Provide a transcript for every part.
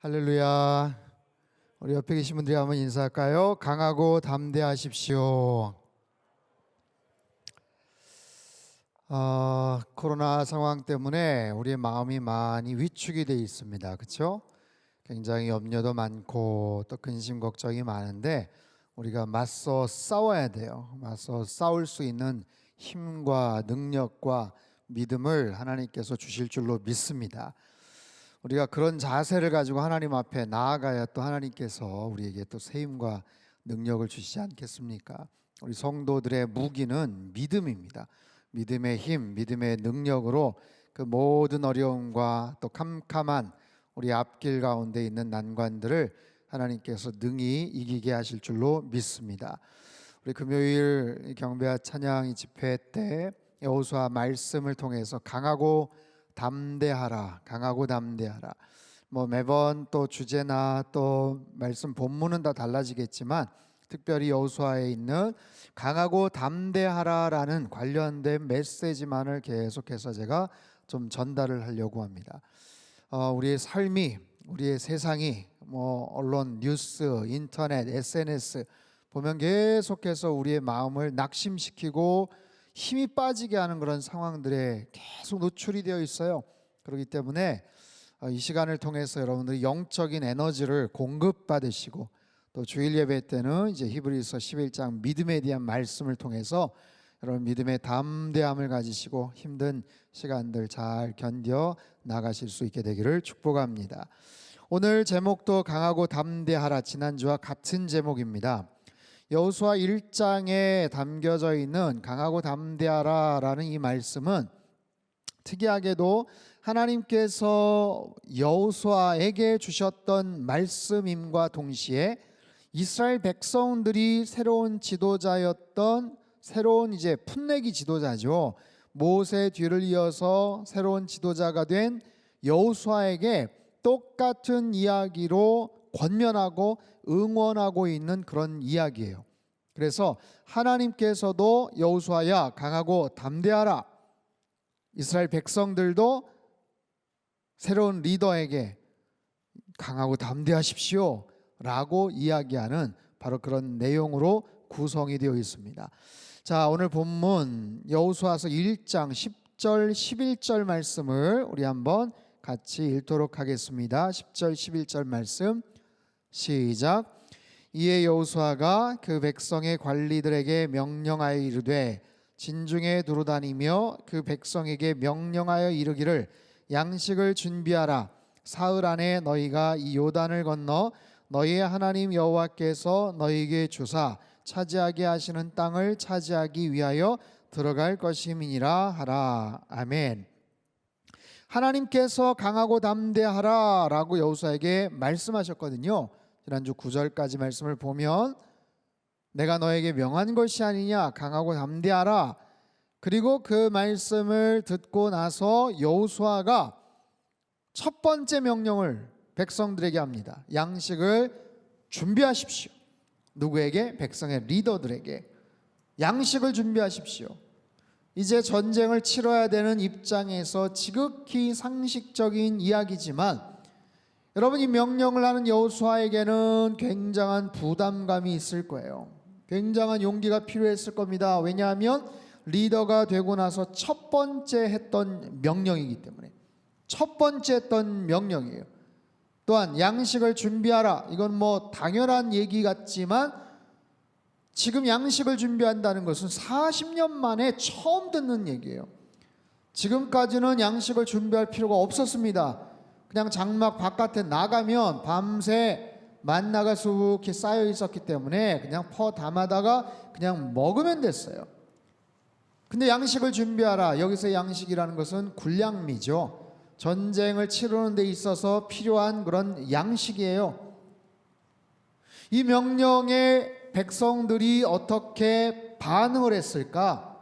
할렐루야. 우리 옆에 계신 분들이 한번 인사할까요? 강하고 담대하십시오. 코로나 상황 때문에 우리의 마음이 많이 위축이 되어 있습니다. 그렇죠? 굉장히 염려도 많고 또 근심 걱정이 많은데 우리가 맞서 싸워야 돼요. 맞서 싸울 수 있는 힘과 능력과 믿음을 하나님께서 주실 줄로 믿습니다. 우리가 그런 자세를 가지고 하나님 앞에 나아가야 또 하나님께서 우리에게 또 새 힘과 능력을 주시지 않겠습니까? 우리 성도들의 무기는 믿음입니다. 믿음의 힘, 믿음의 능력으로 그 모든 어려움과 또 캄캄한 우리 앞길 가운데 있는 난관들을 하나님께서 능히 이기게 하실 줄로 믿습니다. 우리 금요일 경배와 찬양 집회 때 여호수아 말씀을 통해서 강하고 담대하라, 강하고 담대하라. 매번 또 주제나 또 말씀 본문은 다 달라지겠지만 특별히 여호수아에 있는 강하고 담대하라라는 관련된 메시지만을 계속해서 제가 좀 전달을 하려고 합니다. 우리의 삶이, 우리의 세상이 언론, 뉴스, 인터넷, SNS 보면 계속해서 우리의 마음을 낙심시키고 힘이 빠지게 하는 그런 상황들에 계속 노출이 되어 있어요. 그렇기 때문에 이 시간을 통해서 여러분들이 영적인 에너지를 공급받으시고 또 주일 예배 때는 이제 히브리서 11장 믿음에 대한 말씀을 통해서 여러분 믿음의 담대함을 가지시고 힘든 시간들 잘 견뎌 나가실 수 있게 되기를 축복합니다. 오늘 제목도 강하고 담대하라, 지난주와 같은 제목입니다. 여호수아 1장에 담겨져 있는 강하고 담대하라라는 이 말씀은 특이하게도 하나님께서 여호수아에게 주셨던 말씀임과 동시에 이스라엘 백성들이 새로운 지도자였던 새로운 이제 풋내기 지도자죠. 모세 뒤를 이어서 새로운 지도자가 된 여호수아에게 똑같은 이야기로 권면하고 응원하고 있는 그런 이야기예요. 그래서 하나님께서도 여호수아야 강하고 담대하라, 이스라엘 백성들도 새로운 리더에게 강하고 담대하십시오 라고 이야기하는 바로 그런 내용으로 구성이 되어 있습니다. 자, 오늘 본문 여호수아서 1장 10절 11절 말씀을 우리 한번 같이 읽도록 하겠습니다. 10절 11절 말씀 시작. 이에 여호수아가 그 백성의 관리들에게 명령하여 이르되 진중에 두루다니며 그 백성에게 명령하여 이르기를 양식을 준비하라. 사흘 안에 너희가 이 요단을 건너 너희의 하나님 여호와께서 너희에게 주사 차지하게 하시는 땅을 차지하기 위하여 들어갈 것임이니라 하라. 아멘. 하나님께서 강하고 담대하라 라고 여호수아에게 말씀하셨거든요. 지난주 9절까지 말씀을 보면 내가 너에게 명한 것이 아니냐, 강하고 담대하라. 그리고 그 말씀을 듣고 나서 여호수아가 첫 번째 명령을 백성들에게 합니다. 양식을 준비하십시오. 누구에게? 백성의 리더들에게 양식을 준비하십시오. 이제 전쟁을 치러야 되는 입장에서 지극히 상식적인 이야기지만 여러분, 이 명령을 하는 여호수아에게는 굉장한 부담감이 있을 거예요. 굉장한 용기가 필요했을 겁니다. 왜냐하면 리더가 되고 나서 첫 번째 했던 명령이기 때문에, 첫 번째 했던 명령이에요. 또한 양식을 준비하라, 이건 당연한 얘기 같지만 지금 양식을 준비한다는 것은 40년 만에 처음 듣는 얘기예요. 지금까지는 양식을 준비할 필요가 없었습니다. 그냥 장막 바깥에 나가면 밤새 만나가 수북히 쌓여 있었기 때문에 그냥 퍼 담아다가 그냥 먹으면 됐어요. 근데 양식을 준비하라, 여기서 양식이라는 것은 군량미죠. 전쟁을 치르는 데 있어서 필요한 그런 양식이에요. 이 명령에 백성들이 어떻게 반응을 했을까?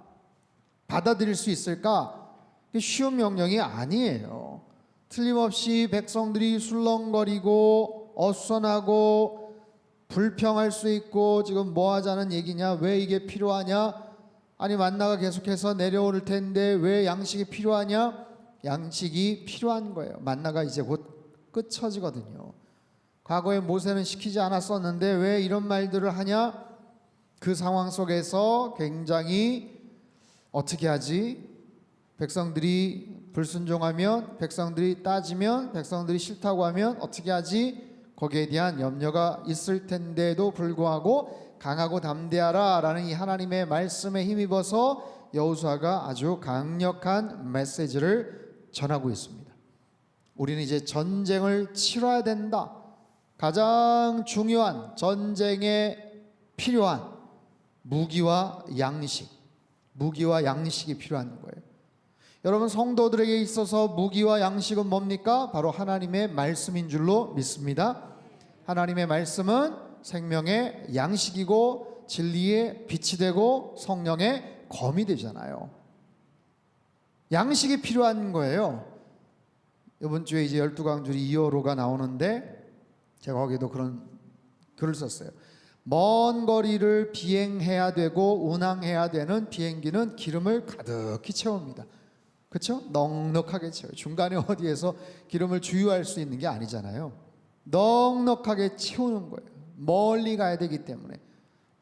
받아들일 수 있을까? 쉬운 명령이 아니에요. 틀림없이 백성들이 술렁거리고 어수선하고 불평할 수 있고, 지금 뭐 하자는 얘기냐, 왜 이게 필요하냐, 아니 만나가 계속해서 내려올 텐데 왜 양식이 필요하냐. 양식이 필요한 거예요. 만나가 이제 곧 끝쳐지거든요. 과거에 모세는 시키지 않았었는데 왜 이런 말들을 하냐? 그 상황 속에서 굉장히 어떻게 하지? 백성들이 불순종하면, 백성들이 따지면, 백성들이 싫다고 하면 어떻게 하지? 거기에 대한 염려가 있을 텐데도 불구하고 강하고 담대하라 라는 이 하나님의 말씀에 힘입어서 여호수아가 아주 강력한 메시지를 전하고 있습니다. 우리는 이제 전쟁을 치러야 된다. 가장 중요한 전쟁에 필요한 무기와 양식이 필요한 거예요. 여러분, 성도들에게 있어서 무기와 양식은 뭡니까? 바로 하나님의 말씀인 줄로 믿습니다. 하나님의 말씀은 생명의 양식이고 진리의 빛이 되고 성령의 검이 되잖아요. 양식이 필요한 거예요. 이번 주에 이제 12강줄이 2호로가 나오는데 제가 거기도 그런 글을 썼어요. 먼 거리를 비행해야 되고 운항해야 되는 비행기는 기름을 가득히 채웁니다. 그렇죠? 넉넉하게 채워요. 중간에 어디에서 기름을 주유할 수 있는 게 아니잖아요. 넉넉하게 채우는 거예요. 멀리 가야 되기 때문에.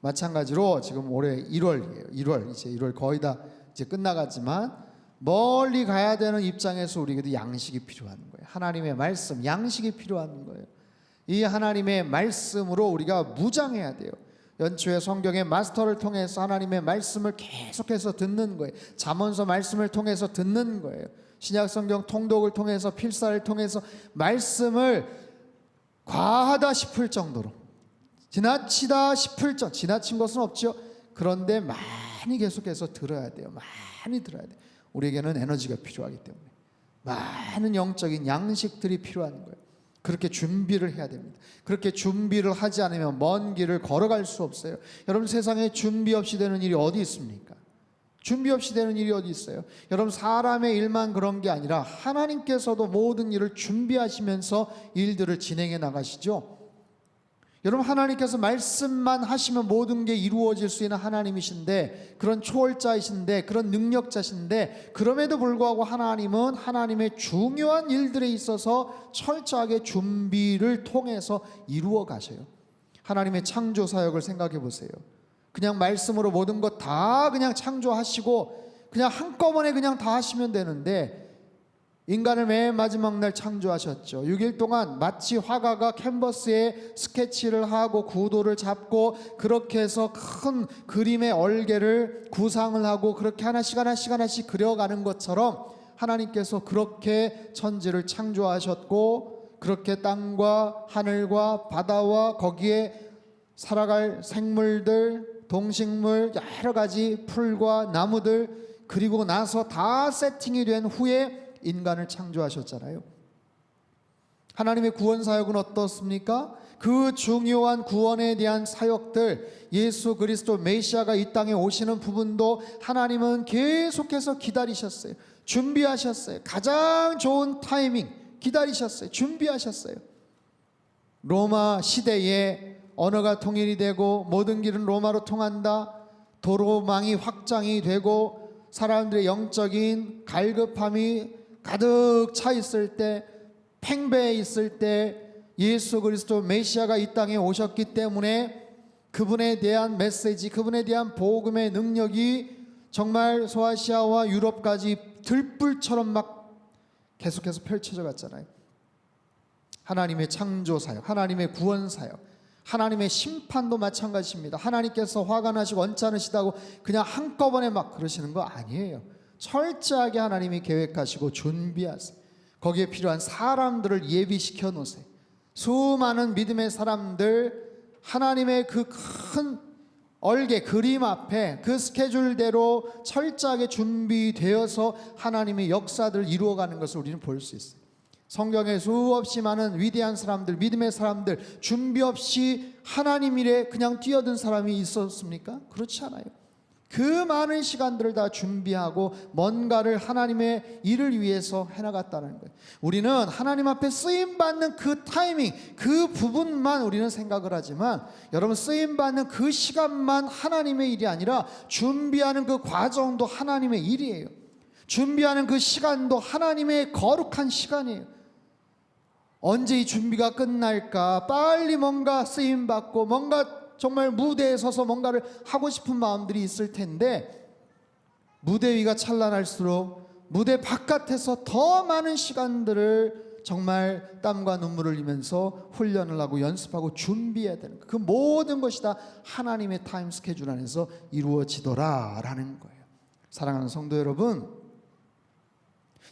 마찬가지로 지금 올해 1월이에요. 1월 거의 다 이제 끝나갔지만 멀리 가야 되는 입장에서 우리에게도 양식이 필요한 거예요. 하나님의 말씀, 양식이 필요한 거예요. 이 하나님의 말씀으로 우리가 무장해야 돼요. 연초에 성경의 마스터를 통해서 하나님의 말씀을 계속해서 듣는 거예요. 잠언서 말씀을 통해서 듣는 거예요. 신약 성경 통독을 통해서, 필사를 통해서 말씀을 과하다 싶을 정도로, 지나치다 싶을 정도, 지나친 것은 없죠. 그런데 많이 계속해서 들어야 돼요. 많이 들어야 돼요. 우리에게는 에너지가 필요하기 때문에 많은 영적인 양식들이 필요한 거예요. 그렇게 준비를 해야 됩니다. 그렇게 준비를 하지 않으면 먼 길을 걸어갈 수 없어요. 여러분, 세상에 준비 없이 되는 일이 어디 있습니까? 준비 없이 되는 일이 어디 있어요? 여러분, 사람의 일만 그런 게 아니라 하나님께서도 모든 일을 준비하시면서 일들을 진행해 나가시죠. 여러분, 하나님께서 말씀만 하시면 모든 게 이루어질 수 있는 하나님이신데, 그런 초월자이신데, 그런 능력자신데, 그럼에도 불구하고 하나님은 하나님의 중요한 일들에 있어서 철저하게 준비를 통해서 이루어 가셔요. 하나님의 창조 사역을 생각해 보세요. 그냥 말씀으로 모든 것 다 그냥 창조하시고 그냥 한꺼번에 그냥 다 하시면 되는데, 인간을 맨 마지막 날 창조하셨죠. 6일 동안 마치 화가가 캔버스에 스케치를 하고 구도를 잡고 그렇게 해서 큰 그림의 얼개를 구상을 하고 그렇게 하나씩 그려가는 것처럼 하나님께서 그렇게 천지를 창조하셨고, 그렇게 땅과 하늘과 바다와 거기에 살아갈 생물들, 동식물, 여러 가지 풀과 나무들, 그리고 나서 다 세팅이 된 후에 인간을 창조하셨잖아요. 하나님의 구원 사역은 어떻습니까? 그 중요한 구원에 대한 사역들, 예수 그리스도 메시아가 이 땅에 오시는 부분도 하나님은 계속해서 기다리셨어요. 준비하셨어요. 가장 좋은 타이밍 기다리셨어요. 준비하셨어요. 로마 시대에 언어가 통일이 되고 모든 길은 로마로 통한다. 도로망이 확장이 되고 사람들의 영적인 갈급함이 가득 차 있을 때, 팽배해 있을 때 예수 그리스도 메시아가 이 땅에 오셨기 때문에 그분에 대한 메시지, 그분에 대한 복음의 능력이 정말 소아시아와 유럽까지 들불처럼 막 계속해서 펼쳐져 갔잖아요. 하나님의 창조 사역, 하나님의 구원 사역, 하나님의 심판도 마찬가지입니다. 하나님께서 화가 나시고 언짢으시다고 그냥 한꺼번에 막 그러시는 거 아니에요. 철저하게 하나님이 계획하시고 준비하세요. 거기에 필요한 사람들을 예비시켜 놓으세요. 수많은 믿음의 사람들, 하나님의 그 큰 얼개 그림 앞에 그 스케줄대로 철저하게 준비되어서 하나님의 역사들을 이루어가는 것을 우리는 볼 수 있어요. 성경에 수없이 많은 위대한 사람들, 믿음의 사람들, 준비 없이 하나님 일에 그냥 뛰어든 사람이 있었습니까? 그렇지 않아요. 그 많은 시간들을 다 준비하고 뭔가를 하나님의 일을 위해서 해나갔다는 거예요. 우리는 하나님 앞에 쓰임받는 그 타이밍, 그 부분만 우리는 생각을 하지만, 여러분, 쓰임받는 그 시간만 하나님의 일이 아니라 준비하는 그 과정도 하나님의 일이에요. 준비하는 그 시간도 하나님의 거룩한 시간이에요. 언제 이 준비가 끝날까? 빨리 뭔가 쓰임 받고 뭔가 정말 무대에 서서 뭔가를 하고 싶은 마음들이 있을 텐데, 무대 위가 찬란할수록 무대 바깥에서 더 많은 시간들을 정말 땀과 눈물을 흘리면서 훈련을 하고 연습하고 준비해야 되는 그 모든 것이 다 하나님의 타임 스케줄 안에서 이루어지더라라는 거예요. 사랑하는 성도 여러분,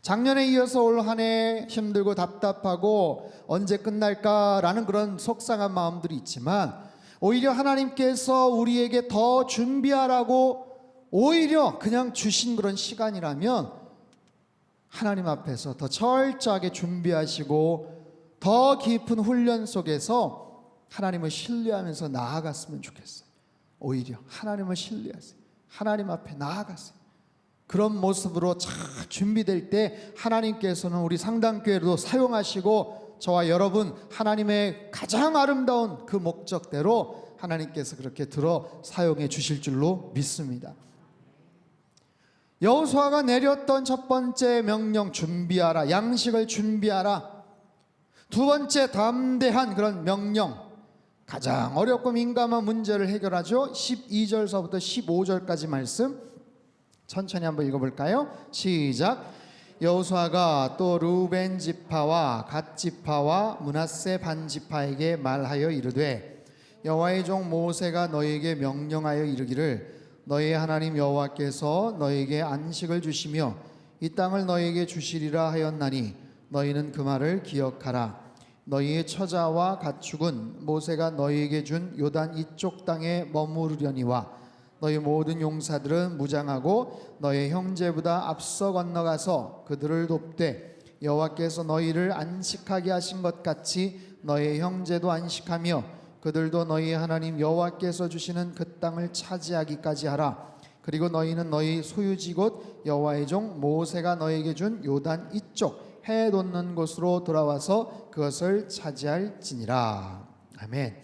작년에 이어서 올 한 해 힘들고 답답하고 언제 끝날까라는 그런 속상한 마음들이 있지만, 오히려 하나님께서 우리에게 더 준비하라고 오히려 그냥 주신 그런 시간이라면 하나님 앞에서 더 철저하게 준비하시고 더 깊은 훈련 속에서 하나님을 신뢰하면서 나아갔으면 좋겠어요. 오히려 하나님을 신뢰하세요. 하나님 앞에 나아가세요. 그런 모습으로 잘 준비될 때 하나님께서는 우리 상담교회도 사용하시고 저와 여러분 하나님의 가장 아름다운 그 목적대로 하나님께서 그렇게 들어 사용해 주실 줄로 믿습니다. 여호수아가 내렸던 첫 번째 명령, 준비하라, 양식을 준비하라. 두 번째, 담대한 그런 명령, 가장 어렵고 민감한 문제를 해결하죠. 12절서부터 15절까지 말씀 천천히 한번 읽어볼까요? 시작. 여호수아가 또 루벤 지파와 갓 지파와 므낫세 반 지파에게 말하여 이르되, 여호와의 종 모세가 너희에게 명령하여 이르기를, 너희 하나님 여호와께서 너희에게 안식을 주시며 이 땅을 너희에게 주시리라 하였나니 너희는 그 말을 기억하라. 너희의 처자와 가축은 모세가 너희에게 준 요단 이쪽 땅에 머무르려니와 너희 모든 용사들은 무장하고 너희 형제보다 앞서 건너가서 그들을 돕되 여호와께서 너희를 안식하게 하신 것 같이 너희 형제도 안식하며 그들도 너희 하나님 여호와께서 주시는 그 땅을 차지하기까지 하라. 그리고 너희는 너희 소유지 곧 여호와의 종 모세가 너희에게 준 요단 이쪽 해 돋는 곳으로 돌아와서 그것을 차지할지니라. 아멘.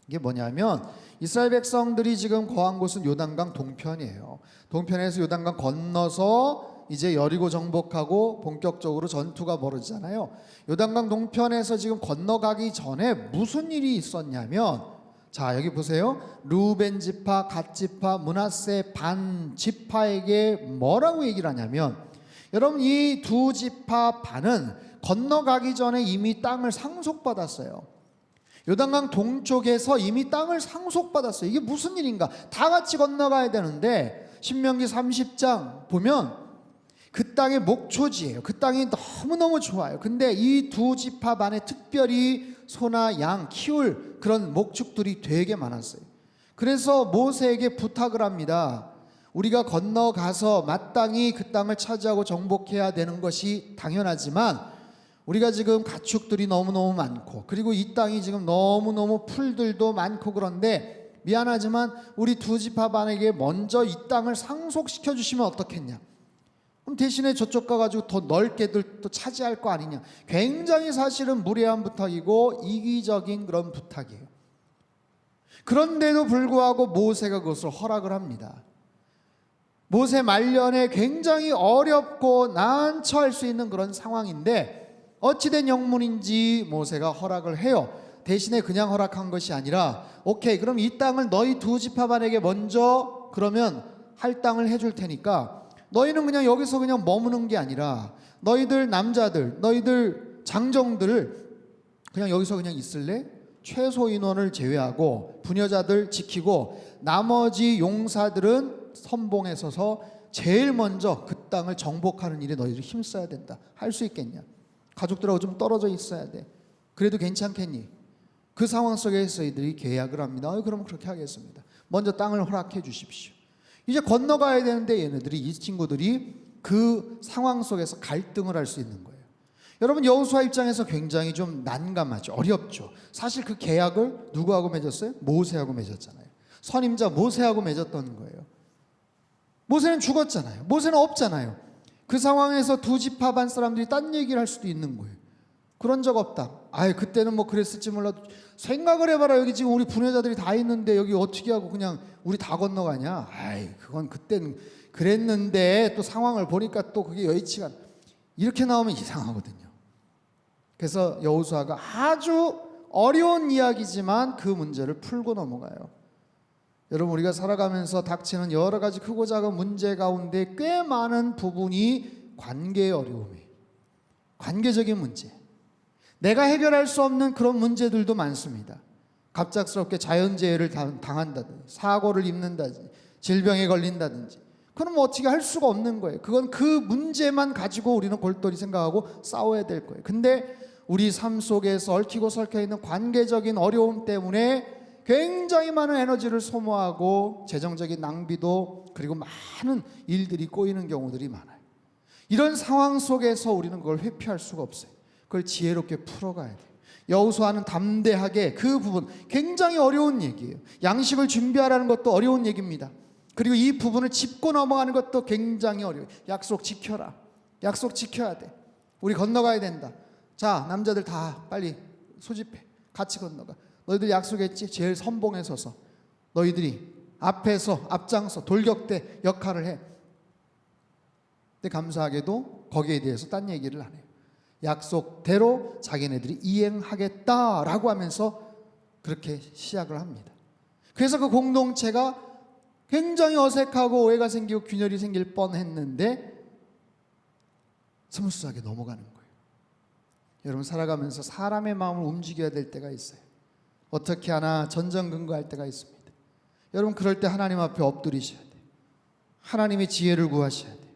이게 뭐냐면 이스라엘 백성들이 지금 거한 곳은 요단강 동편이에요. 동편에서 요단강 건너서 이제 여리고 정복하고 본격적으로 전투가 벌어지잖아요. 요단강 동편에서 지금 건너가기 전에 무슨 일이 있었냐면, 자 여기 보세요. 루벤 지파, 갓 지파, 므낫세 반 지파에게 뭐라고 얘기를 하냐면, 여러분 이 두 지파 반은 건너가기 전에 이미 땅을 상속받았어요. 요단강 동쪽에서 이미 땅을 상속받았어요. 이게 무슨 일인가? 다 같이 건너가야 되는데 신명기 30장 보면 그 땅의 목초지예요. 그 땅이 너무너무 좋아요. 근데 이 두 지파 반에 특별히 소나 양 키울 그런 목축들이 되게 많았어요. 그래서 모세에게 부탁을 합니다. 우리가 건너가서 마땅히 그 땅을 차지하고 정복해야 되는 것이 당연하지만 우리가 지금 가축들이 너무너무 많고 그리고 이 땅이 지금 너무너무 풀들도 많고 그런데 미안하지만 우리 두 지파 반에게 먼저 이 땅을 상속시켜 주시면 어떻겠냐. 그럼 대신에 저쪽 가가지고 더 넓게들 또 차지할 거 아니냐. 굉장히 사실은 무례한 부탁이고 이기적인 그런 부탁이에요. 그런데도 불구하고 모세가 그것을 허락을 합니다. 모세 말년에 굉장히 어렵고 난처할 수 있는 그런 상황인데 어찌된 영문인지 모세가 허락을 해요. 대신에 그냥 허락한 것이 아니라 오케이 그럼 이 땅을 너희 두 지파반에게 먼저 그러면 할 땅을 해줄 테니까 너희는 그냥 여기서 그냥 머무는 게 아니라 너희들 남자들 너희들 장정들을 그냥 여기서 그냥 있을래? 최소 인원을 제외하고 부녀자들 지키고 나머지 용사들은 선봉에 서서 제일 먼저 그 땅을 정복하는 일에 너희들이 힘써야 된다. 할 수 있겠냐? 가족들하고 좀 떨어져 있어야 돼. 그래도 괜찮겠니? 그 상황 속에서 이들이 계약을 합니다. 그럼 그렇게 하겠습니다. 먼저 땅을 허락해 주십시오. 이제 건너가야 되는데 얘네들이 이 친구들이 그 상황 속에서 갈등을 할 수 있는 거예요. 여러분 여호수아 입장에서 굉장히 좀 난감하죠. 어렵죠. 사실 그 계약을 누구하고 맺었어요? 모세하고 맺었잖아요. 선임자 모세하고 맺었던 거예요. 모세는 죽었잖아요. 모세는 없잖아요. 그 상황에서 두 지파 반 사람들이 딴 얘기를 할 수도 있는 거예요. 그런 적 없다. 아이 그때는 뭐 그랬을지 몰라도 생각을 해봐라. 여기 지금 우리 부녀자들이 다 있는데 여기 어떻게 하고 그냥 우리 다 건너가냐. 아이 그건 그땐 그랬는데 또 상황을 보니까 또 그게 여의치가 이렇게 나오면 이상하거든요. 그래서 여호수아가 아주 어려운 이야기지만 그 문제를 풀고 넘어가요. 여러분, 우리가 살아가면서 닥치는 여러 가지 크고 작은 문제 가운데 꽤 많은 부분이 관계의 어려움이에요. 관계적인 문제. 내가 해결할 수 없는 그런 문제들도 많습니다. 갑작스럽게 자연재해를 당한다든지, 사고를 입는다든지, 질병에 걸린다든지, 그럼 어떻게 할 수가 없는 거예요. 그건 그 문제만 가지고 우리는 골똘히 생각하고 싸워야 될 거예요. 근데 우리 삶 속에서 얽히고 설켜 있는 관계적인 어려움 때문에 굉장히 많은 에너지를 소모하고 재정적인 낭비도, 그리고 많은 일들이 꼬이는 경우들이 많아요. 이런 상황 속에서 우리는 그걸 회피할 수가 없어요. 그걸 지혜롭게 풀어가야 돼요. 여호수아는 담대하게 그 부분, 굉장히 어려운 얘기예요. 양식을 준비하라는 것도 어려운 얘기입니다. 그리고 이 부분을 짚고 넘어가는 것도 굉장히 어려워요. 약속 지켜라. 약속 지켜야 돼. 우리 건너가야 된다. 자, 남자들 다 빨리 소집해. 같이 건너가. 너희들 약속했지? 제일 선봉에 서서 너희들이 앞에서 앞장서 돌격대 역할을 해. 근데 감사하게도 거기에 대해서 딴 얘기를 안 해요. 약속대로 자기네들이 이행하겠다라고 하면서 그렇게 시작을 합니다. 그래서 그 공동체가 굉장히 어색하고 오해가 생기고 균열이 생길 뻔했는데 스무스하게 넘어가는 거예요. 여러분, 살아가면서 사람의 마음을 움직여야 될 때가 있어요. 어떻게 하나 전전긍긍할 때가 있습니다. 여러분, 그럴 때 하나님 앞에 엎드리셔야 돼요. 하나님의 지혜를 구하셔야 돼요.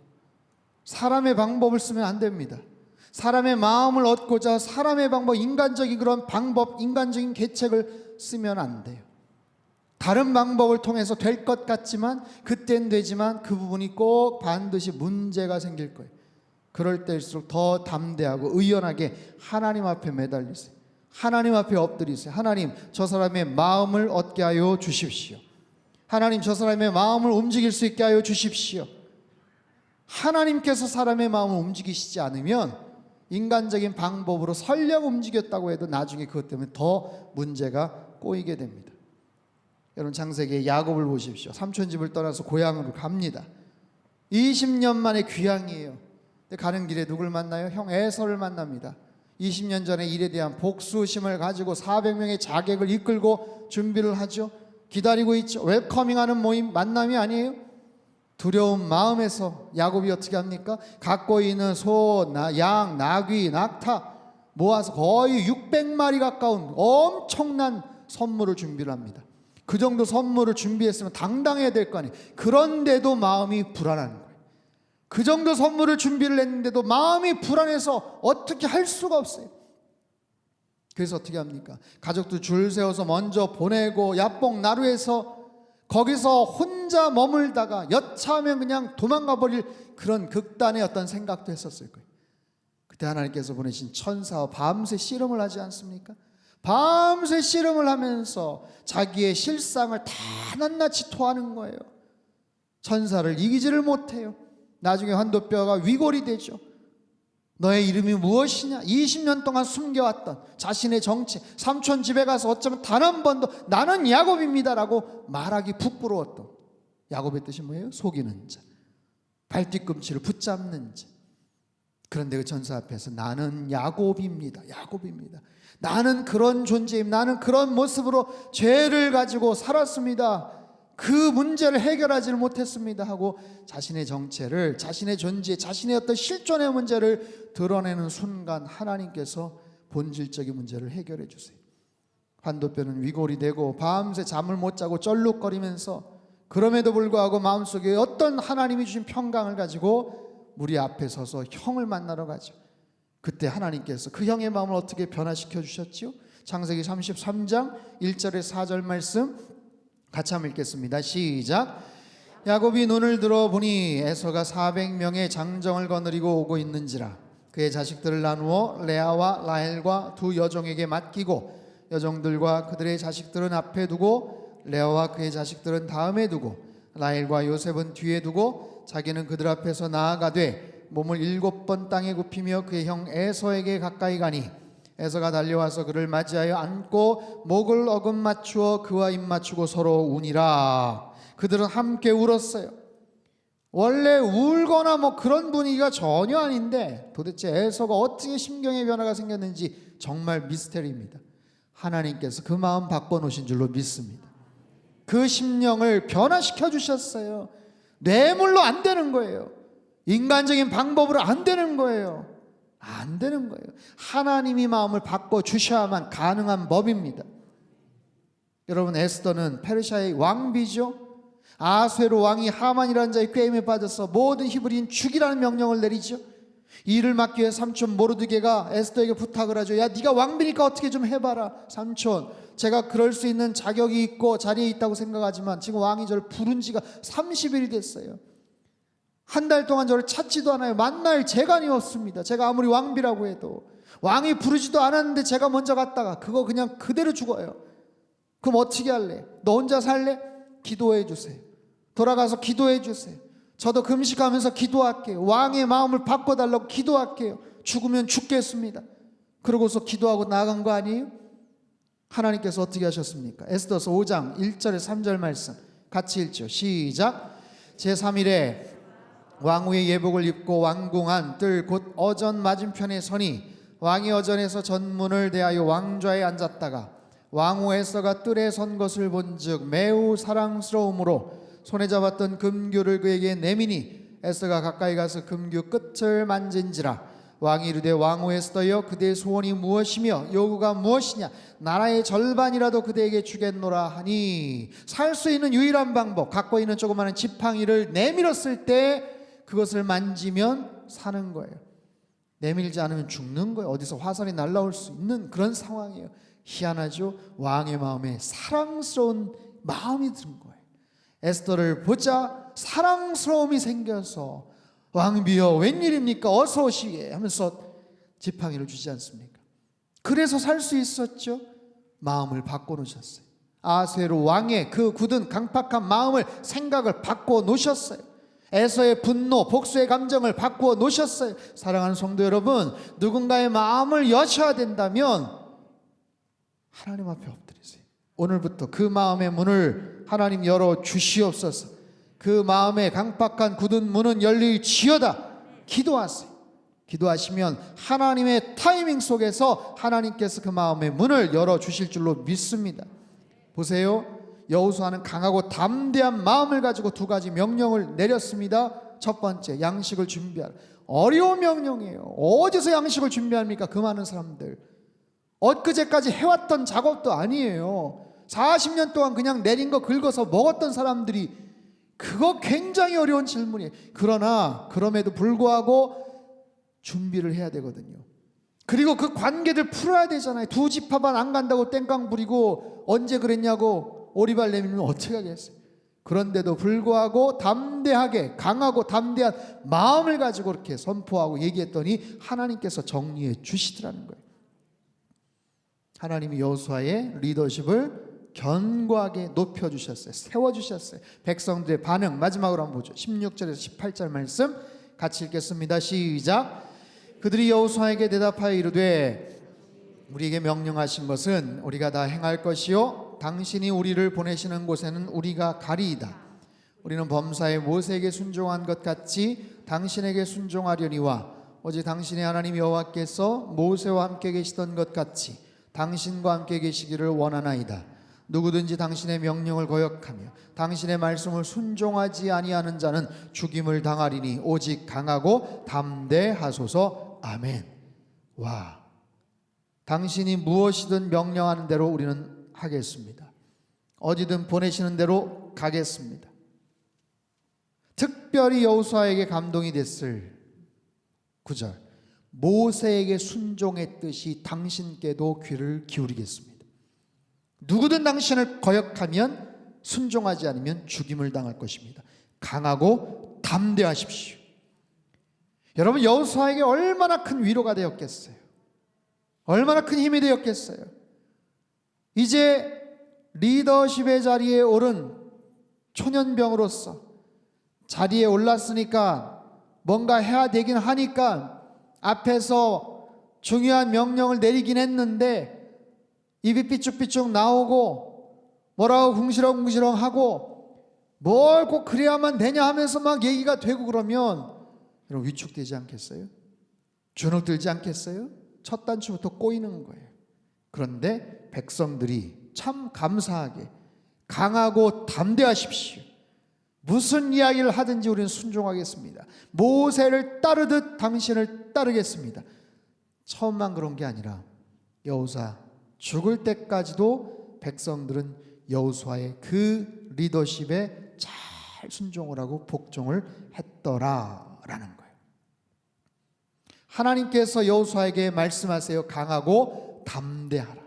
사람의 방법을 쓰면 안 됩니다. 사람의 마음을 얻고자 사람의 방법, 인간적인 그런 방법, 인간적인 계책을 쓰면 안 돼요. 다른 방법을 통해서 될 것 같지만, 그땐 되지만 그 부분이 꼭 반드시 문제가 생길 거예요. 그럴 때일수록 더 담대하고 의연하게 하나님 앞에 매달리세요. 하나님 앞에 엎드리세요. 하나님, 저 사람의 마음을 얻게 하여 주십시오. 하나님, 저 사람의 마음을 움직일 수 있게 하여 주십시오. 하나님께서 사람의 마음을 움직이시지 않으면 인간적인 방법으로 설령 움직였다고 해도 나중에 그것 때문에 더 문제가 꼬이게 됩니다. 여러분, 창세기의 야곱을 보십시오. 삼촌 집을 떠나서 고향으로 갑니다. 20년 만에 귀향이에요. 근데 가는 길에 누굴 만나요? 형 에서를 만납니다. 20년 전에 일에 대한 복수심을 가지고 400명의 자객을 이끌고 준비를 하죠. 기다리고 있죠. 웰커밍하는 모임, 만남이 아니에요. 두려운 마음에서 야곱이 어떻게 합니까? 갖고 있는 소, 양, 나귀, 낙타 모아서 거의 600마리 가까운 엄청난 선물을 준비를 합니다. 그 정도 선물을 준비했으면 당당해야 될 거 아니에요. 그런데도 마음이 불안한 거예요. 그 정도 선물을 준비를 했는데도 마음이 불안해서 어떻게 할 수가 없어요. 그래서 어떻게 합니까? 가족들 줄 세워서 먼저 보내고 야뽕 나루에서 거기서 혼자 머물다가 여차하면 그냥 도망가 버릴 그런 극단의 어떤 생각도 했었을 거예요. 그때 하나님께서 보내신 천사와 밤새 씨름을 하지 않습니까? 밤새 씨름을 하면서 자기의 실상을 다 낱낱이 토하는 거예요. 천사를 이기지를 못해요. 나중에 환도뼈가 위골이 되죠. 너의 이름이 무엇이냐? 20년 동안 숨겨왔던 자신의 정체, 삼촌 집에 가서 어쩌면 단 한 번도 나는 야곱입니다라고 말하기 부끄러웠던, 야곱의 뜻이 뭐예요? 속이는 자, 발뒤꿈치를 붙잡는 자. 그런데 그 천사 앞에서 나는 야곱입니다. 야곱입니다. 나는 그런 존재입니다. 나는 그런 모습으로 죄를 가지고 살았습니다. 그 문제를 해결하지를 못했습니다 하고 자신의 정체를, 자신의 존재, 자신의 어떤 실존의 문제를 드러내는 순간 하나님께서 본질적인 문제를 해결해 주세요. 환도뼈는 위골이 되고 밤새 잠을 못 자고 쩔룩거리면서, 그럼에도 불구하고 마음속에 어떤 하나님이 주신 평강을 가지고 무리 앞에 서서 형을 만나러 가죠. 그때 하나님께서 그 형의 마음을 어떻게 변화시켜 주셨지요? 창세기 33장 1절에 4절 말씀 같이 한번 읽겠습니다. 시작. 야곱이 눈을 들어 보니 에서가 400명의 장정을 거느리고 오고 있는지라. 그의 자식들을 나누어 레아와 라헬과 두 여종에게 맡기고 여종들과 그들의 자식들은 앞에 두고 레아와 그의 자식들은 다음에 두고 라헬과 요셉은 뒤에 두고 자기는 그들 앞에서 나아가되 몸을 7번 땅에 굽히며 그의 형 에서에게 가까이 가니 에서가 달려와서 그를 맞이하여 안고 목을 어금 맞추어 그와 입 맞추고 서로 우니라. 그들은 함께 울었어요. 원래 울거나 뭐 그런 분위기가 전혀 아닌데 도대체 에서가 어떻게 심경의 변화가 생겼는지 정말 미스테리입니다. 하나님께서 그 마음 바꿔놓으신 줄로 믿습니다. 그 심령을 변화시켜 주셨어요. 뇌물로 안 되는 거예요. 인간적인 방법으로 안 되는 거예요. 안 되는 거예요. 하나님이 마음을 바꿔주셔야만 가능한 법입니다. 여러분, 에스더는 페르시아의 왕비죠. 아수에로 왕이 하만이라는 자의 꾀임에 빠져서 모든 히브리인 죽이라는 명령을 내리죠. 이를 막기 위해 삼촌 모르드게가 에스더에게 부탁을 하죠. 야, 네가 왕비니까 어떻게 좀 해봐라. 삼촌, 제가 그럴 수 있는 자격이 있고 자리에 있다고 생각하지만 지금 왕이 저를 부른 지가 30일이 됐어요. 한 달 동안 저를 찾지도 않아요. 만날 재간이 없습니다. 제가 아무리 왕비라고 해도 왕이 부르지도 않았는데 제가 먼저 갔다가 그거 그냥 그대로 죽어요. 그럼 어떻게 할래? 너 혼자 살래? 기도해 주세요. 돌아가서 기도해 주세요. 저도 금식하면서 기도할게요. 왕의 마음을 바꿔달라고 기도할게요. 죽으면 죽겠습니다. 그러고서 기도하고 나간 거 아니에요? 하나님께서 어떻게 하셨습니까? 에스더서 5장 1절에 3절 말씀 같이 읽죠. 시작. 제3일에 왕후의 예복을 입고 왕궁안 뜰 곧 어전 맞은편에 서니 왕이 어전에서 전문을 대하여 왕좌에 앉았다가 왕후 에스더가 뜰에 선 것을 본즉 매우 사랑스러움으로 손에 잡았던 금규를 그에게 내미니 에스더가 가까이 가서 금규 끝을 만진지라 왕이 이르되 왕후 에스더여 그대의 소원이 무엇이며 요구가 무엇이냐 나라의 절반이라도 그대에게 주겠노라 하니 살 수 있는 유일한 방법 갖고 있는 조그마한 지팡이를 내밀었을 때 그것을 만지면 사는 거예요. 내밀지 않으면 죽는 거예요. 어디서 화살이 날라올 수 있는 그런 상황이에요. 희한하죠. 왕의 마음에 사랑스러운 마음이 든 거예요. 에스더를 보자 사랑스러움이 생겨서 왕비여 웬일입니까 어서 오시게 하면서 지팡이를 주지 않습니까? 그래서 살 수 있었죠. 마음을 바꿔놓으셨어요. 아수에로 왕의 그 굳은 강팍한 마음을 생각을 바꿔놓으셨어요. 에서의 분노, 복수의 감정을 바꾸어 놓으셨어요. 사랑하는 성도 여러분, 누군가의 마음을 여셔야 된다면 하나님 앞에 엎드리세요. 오늘부터 그 마음의 문을 하나님 열어 주시옵소서. 그 마음의 강팍한 굳은 문은 열릴지어다. 기도하세요. 기도하시면 하나님의 타이밍 속에서 하나님께서 그 마음의 문을 열어 주실 줄로 믿습니다. 보세요. 여호수아는 강하고 담대한 마음을 가지고 두 가지 명령을 내렸습니다. 첫 번째, 양식을 준비하라. 어려운 명령이에요. 어디서 양식을 준비합니까? 그 많은 사람들. 엊그제까지 해왔던 작업도 아니에요. 40년 동안 그냥 내린 거 긁어서 먹었던 사람들이 그거 굉장히 어려운 질문이에요. 그러나 그럼에도 불구하고 준비를 해야 되거든요. 그리고 그 관계들 풀어야 되잖아요. 두 집합안 안 간다고 땡깡 부리고 언제 그랬냐고 오리발 내밀면 어떻게 하겠어요? 그런데도 불구하고 담대하게 강하고 담대한 마음을 가지고 이렇게 선포하고 얘기했더니 하나님께서 정리해 주시더라는 거예요. 하나님이 여호수아의 리더십을 견고하게 높여주셨어요. 세워주셨어요. 백성들의 반응 마지막으로 한번 보죠. 16절에서 18절 말씀 같이 읽겠습니다. 시작. 그들이 여호수아에게 대답하여 이르되 우리에게 명령하신 것은 우리가 다 행할 것이요 당신이 우리를 보내시는 곳에는 우리가 가리이다. 우리는 범사에 모세에게 순종한 것 같이 당신에게 순종하려니와 오직 당신의 하나님 여호와께서 모세와 함께 계시던 것 같이 당신과 함께 계시기를 원하나이다. 누구든지 당신의 명령을 거역하며 당신의 말씀을 순종하지 아니하는 자는 죽임을 당하리니 오직 강하고 담대하소서. 아멘. 와, 당신이 무엇이든 명령하는 대로 우리는 하겠습니다. 어디든 보내시는 대로 가겠습니다. 특별히 여호수아에게 감동이 됐을 9절, 모세에게 순종했듯이 당신께도 귀를 기울이겠습니다. 누구든 당신을 거역하면 순종하지 않으면 죽임을 당할 것입니다. 강하고 담대하십시오. 여러분, 여호수아에게 얼마나 큰 위로가 되었겠어요? 얼마나 큰 힘이 되었겠어요? 이제 리더십의 자리에 오른 초년병으로서 자리에 올랐으니까 뭔가 해야 되긴 하니까 앞에서 중요한 명령을 내리긴 했는데 입이 삐쭉삐쭉 나오고 뭐라고 궁시렁궁시렁 하고 뭘 꼭 그래야만 되냐 하면서 막 얘기가 되고 그러면 여러분 위축되지 않겠어요? 주눅들지 않겠어요? 첫 단추부터 꼬이는 거예요. 그런데 백성들이 참 감사하게 강하고 담대하십시오. 무슨 이야기를 하든지 우리는 순종하겠습니다. 모세를 따르듯 당신을 따르겠습니다. 처음만 그런 게 아니라 여호수아 죽을 때까지도 백성들은 여호수아의 그 리더십에 잘 순종을 하고 복종을 했더라라는 거예요. 하나님께서 여호수아에게 말씀하세요. 강하고 담대하라.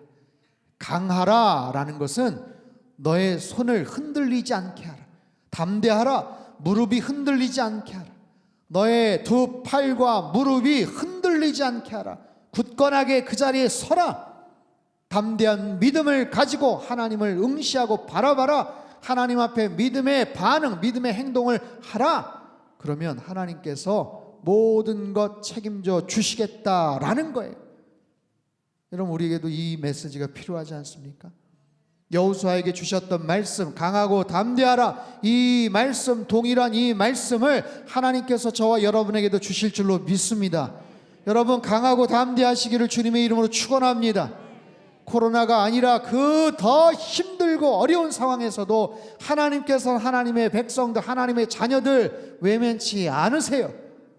강하라라는 것은 너의 손을 흔들리지 않게 하라. 담대하라. 무릎이 흔들리지 않게 하라. 너의 두 팔과 무릎이 흔들리지 않게 하라. 굳건하게 그 자리에 서라. 담대한 믿음을 가지고 하나님을 응시하고 바라봐라. 하나님 앞에 믿음의 반응, 믿음의 행동을 하라. 그러면 하나님께서 모든 것 책임져 주시겠다라는 거예요. 여러분, 우리에게도 이 메시지가 필요하지 않습니까? 여호수아에게 주셨던 말씀, 강하고 담대하라, 이 말씀, 동일한 이 말씀을 하나님께서 저와 여러분에게도 주실 줄로 믿습니다. 여러분, 강하고 담대하시기를 주님의 이름으로 축원합니다. 코로나가 아니라 그 더 힘들고 어려운 상황에서도 하나님께서 하나님의 백성들, 하나님의 자녀들 외면치 않으세요.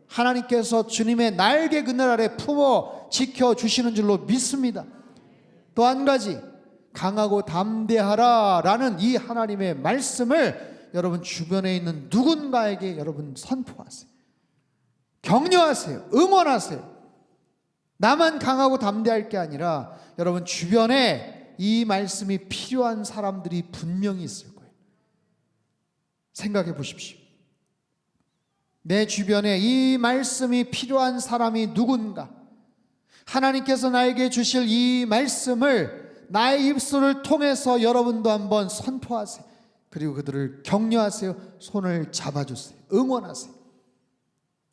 하나님께서 주님의 날개 그늘 아래 품어 지켜주시는 줄로 믿습니다. 또 한 가지, 강하고 담대하라 라는 이 하나님의 말씀을 여러분 주변에 있는 누군가에게 여러분 선포하세요. 격려하세요. 응원하세요. 나만 강하고 담대할 게 아니라 여러분 주변에 이 말씀이 필요한 사람들이 분명히 있을 거예요. 생각해 보십시오. 내 주변에 이 말씀이 필요한 사람이 누군가, 하나님께서 나에게 주실 이 말씀을 나의 입술을 통해서 여러분도 한번 선포하세요. 그리고 그들을 격려하세요. 손을 잡아주세요. 응원하세요.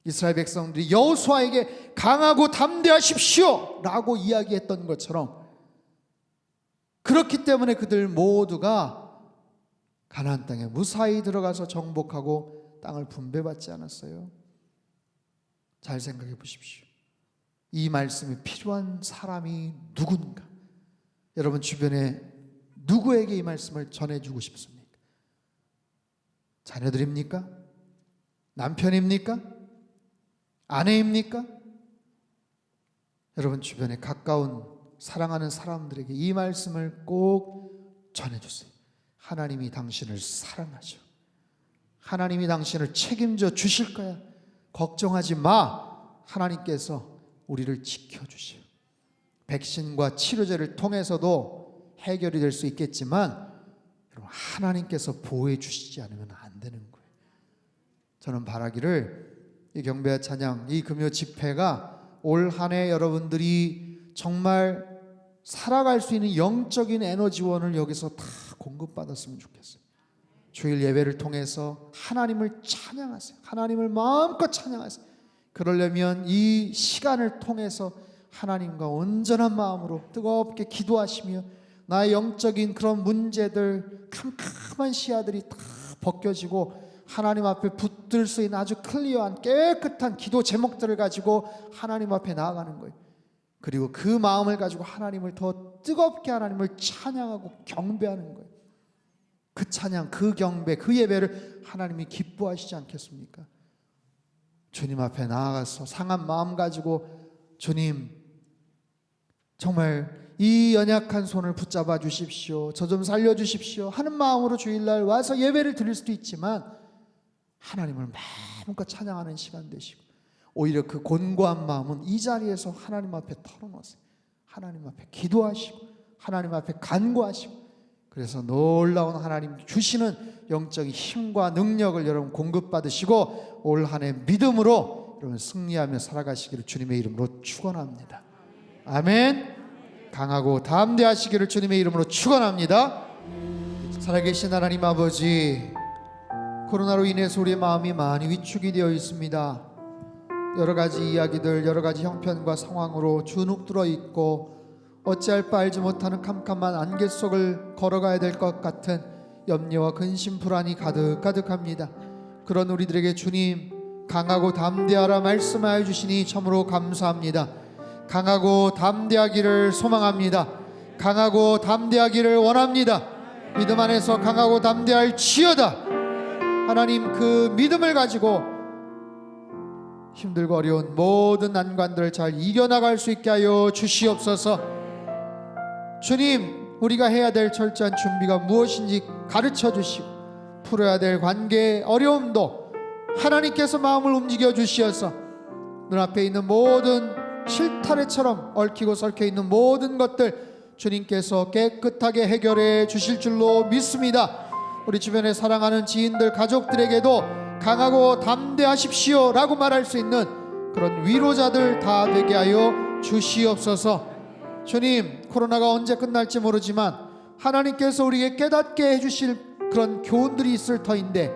이스라엘 백성들이 여호수아에게 강하고 담대하십시오 라고 이야기했던 것처럼, 그렇기 때문에 그들 모두가 가나안 땅에 무사히 들어가서 정복하고 땅을 분배받지 않았어요. 잘 생각해 보십시오. 이 말씀이 필요한 사람이 누군가, 여러분 주변에 누구에게 이 말씀을 전해주고 싶습니까? 자녀들입니까? 남편입니까? 아내입니까? 여러분 주변에 가까운 사랑하는 사람들에게 이 말씀을 꼭 전해주세요. 하나님이 당신을 사랑하죠. 하나님이 당신을 책임져 주실 거야. 걱정하지 마. 하나님께서 우리를 지켜주셔. 백신과 치료제를 통해서도 해결이 될 수 있겠지만 여러분, 하나님께서 보호해 주시지 않으면 안 되는 거예요. 저는 바라기를 이 경배와 찬양, 이 금요 집회가 올 한 해 여러분들이 정말 살아갈 수 있는 영적인 에너지원을 여기서 다 공급받았으면 좋겠어요. 주일 예배를 통해서 하나님을 찬양하세요. 하나님을 마음껏 찬양하세요. 그러려면 이 시간을 통해서 하나님과 온전한 마음으로 뜨겁게 기도하시며 나의 영적인 그런 문제들, 캄캄한 시야들이 다 벗겨지고 하나님 앞에 붙들 수 있는 아주 클리어한 깨끗한 기도 제목들을 가지고 하나님 앞에 나아가는 거예요. 그리고 그 마음을 가지고 하나님을 더 뜨겁게 하나님을 찬양하고 경배하는 거예요. 그 찬양, 그 경배, 그 예배를 하나님이 기뻐하시지 않겠습니까? 주님 앞에 나아가서 상한 마음 가지고 주님 정말 이 연약한 손을 붙잡아 주십시오. 저 좀 살려주십시오 하는 마음으로 주일날 와서 예배를 드릴 수도 있지만 하나님을 마음껏 찬양하는 시간 되시고, 오히려 그 곤고한 마음은 이 자리에서 하나님 앞에 털어놓으세요. 하나님 앞에 기도하시고 하나님 앞에 간구하시고, 그래서 놀라운 하나님 주시는 영적인 힘과 능력을 여러분 공급받으시고 올 한 해 믿음으로 여러분 승리하며 살아가시기를 주님의 이름으로 축원합니다. 아멘. 강하고 담대하시기를 주님의 이름으로 축원합니다. 살아계신 하나님 아버지, 코로나로 인해서 우리의 마음이 많이 위축이 되어 있습니다. 여러 가지 이야기들, 여러 가지 형편과 상황으로 주눅들어 있고 어찌할 바 알지 못하는 캄캄한 안개 속을 걸어가야 될 것 같은 염려와 근심, 불안이 가득합니다. 그런 우리들에게 주님 강하고 담대하라 말씀하여 주시니 참으로 감사합니다. 강하고 담대하기를 소망합니다. 강하고 담대하기를 원합니다. 믿음 안에서 강하고 담대할지어다. 하나님, 그 믿음을 가지고 힘들고 어려운 모든 난관들을 잘 이겨나갈 수 있게 하여 주시옵소서. 주님, 우리가 해야 될 철저한 준비가 무엇인지 가르쳐 주시고, 풀어야 될 관계의 어려움도 하나님께서 마음을 움직여 주시어서 눈앞에 있는 모든 실타래처럼 얽히고 설켜 있는 모든 것들 주님께서 깨끗하게 해결해 주실 줄로 믿습니다. 우리 주변에 사랑하는 지인들, 가족들에게도 강하고 담대하십시오 라고 말할 수 있는 그런 위로자들 다 되게 하여 주시옵소서. 주님, 코로나가 언제 끝날지 모르지만 하나님께서 우리에게 깨닫게 해주실 그런 교훈들이 있을 터인데,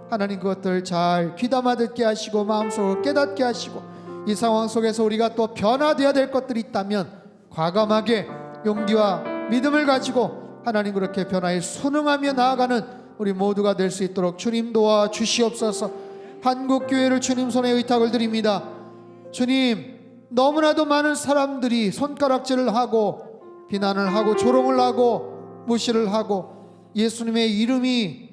하나님 그것들 잘 귀담아 듣게 하시고 마음속으로 깨닫게 하시고, 이 상황 속에서 우리가 또 변화되어야 될 것들이 있다면 과감하게 용기와 믿음을 가지고 하나님 그렇게 변화에 순응하며 나아가는 우리 모두가 될 수 있도록 주님 도와 주시옵소서. 한국교회를 주님 손에 의탁을 드립니다. 주님, 너무나도 많은 사람들이 손가락질을 하고 비난을 하고 조롱을 하고 무시를 하고 예수님의 이름이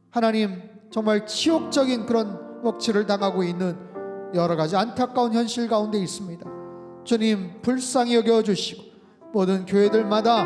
하나님 정말 치욕적인 그런 억치를 당하고 있는 여러 가지 안타까운 현실 가운데 있습니다. 주님, 불쌍히 여겨주시고 모든 교회들마다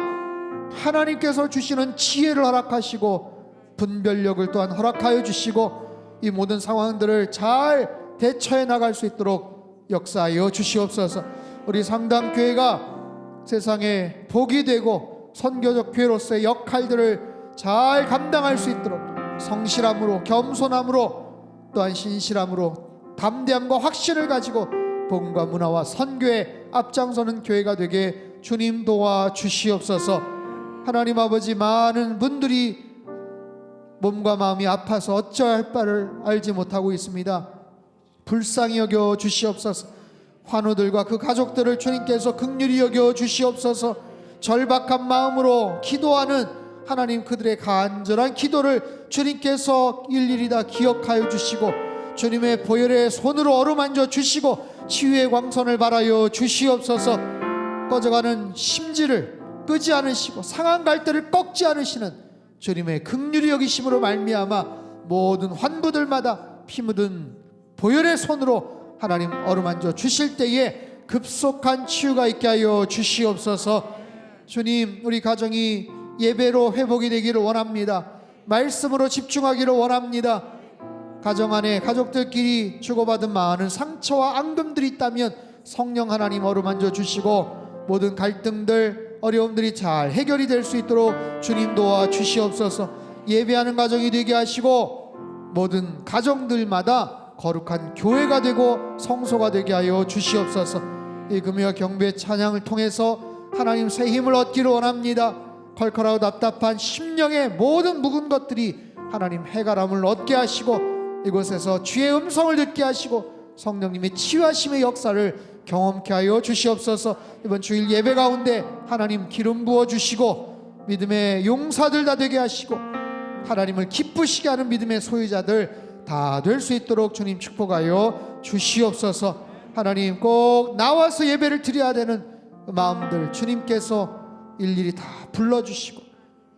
하나님께서 주시는 지혜를 허락하시고 분별력을 또한 허락하여 주시고 이 모든 상황들을 잘 대처해 나갈 수 있도록 역사하여 주시옵소서. 우리 상담교회가 세상에 복이 되고 선교적 교회로서의 역할들을 잘 감당할 수 있도록 성실함으로, 겸손함으로, 또한 신실함으로, 담대함과 확신을 가지고 복음과 문화와 선교에 앞장서는 교회가 되게 주님 도와 주시옵소서. 하나님 아버지, 많은 분들이 몸과 마음이 아파서 어찌할 바를 알지 못하고 있습니다. 불쌍히 여겨 주시옵소서. 환우들과 그 가족들을 주님께서 긍휼히 여겨 주시옵소서. 절박한 마음으로 기도하는 하나님 그들의 간절한 기도를 주님께서 일일이 다 기억하여 주시고 주님의 보혈의 손으로 어루만져 주시고 치유의 광선을 발하여 주시옵소서. 꺼져가는 심지를 끄지 않으시고 상한 갈대를 꺾지 않으시는 주님의 긍휼히 여기심으로 말미암아 모든 환부들마다 피 묻은 보혈의 손으로 하나님 어루만져 주실 때에 급속한 치유가 있게 하여 주시옵소서. 주님, 우리 가정이 예배로 회복이 되기를 원합니다. 말씀으로 집중하기를 원합니다. 가정 안에 가족들끼리 주고받은 많은 상처와 앙금들이 있다면 성령 하나님 어루만져 주시고 모든 갈등들, 어려움들이 잘 해결이 될 수 있도록 주님 도와 주시옵소서. 예배하는 가정이 되게 하시고 모든 가정들마다 거룩한 교회가 되고 성소가 되게 하여 주시옵소서. 이 금요일 경배 찬양을 통해서 하나님 새 힘을 얻기를 원합니다. 컬컬하고 답답한 심령의 모든 묵은 것들이 하나님 해갈함을 얻게 하시고 이곳에서 주의 음성을 듣게 하시고 성령님의 치유하심의 역사를 경험케 하여 주시옵소서. 이번 주일 예배 가운데 하나님 기름 부어 주시고 믿음의 용사들 다 되게 하시고 하나님을 기쁘시게 하는 믿음의 소유자들 다 될 수 있도록 주님 축복하여 주시옵소서. 하나님, 꼭 나와서 예배를 드려야 되는 마음들 주님께서 일일이 다 불러주시고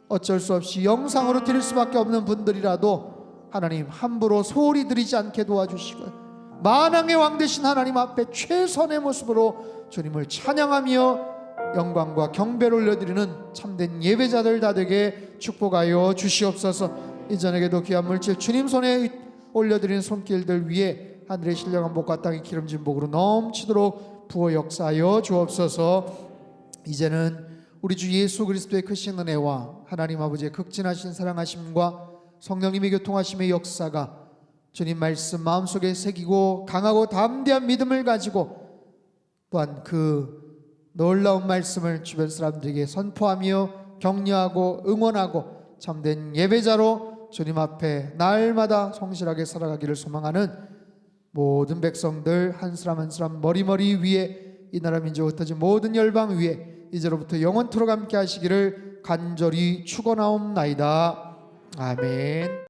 어쩔 수 없이 영상으로 드릴 수밖에 없는 분들이라도 하나님 함부로 소홀히 드리지 않게 도와주시고 만왕의 왕 되신 하나님 앞에 최선의 모습으로 주님을 찬양하며 영광과 경배를 올려드리는 참된 예배자들 다 되게 축복하여 주시옵소서. 이전에게도 귀한 물질 주님 손에 올려드리는 손길들 위에 하늘의 신령한 복과 땅의 기름진 복으로 넘치도록 부어 역사하여 주옵소서. 이제는 우리 주 예수 그리스도의 크신 은혜와 하나님 아버지의 극진하신 사랑하심과 성령님의 교통하심의 역사가 주님 말씀 마음속에 새기고 강하고 담대한 믿음을 가지고 또한 그 놀라운 말씀을 주변 사람들에게 선포하며 격려하고 응원하고 참된 예배자로 주님 앞에 날마다 성실하게 살아가기를 소망하는 모든 백성들 한 사람 한 사람 머리머리 위에 이 나라 민족 흩어진 모든 열방 위에 이제로부터 영원토록 함께 하시기를 간절히 축원하옵나이다. 아멘.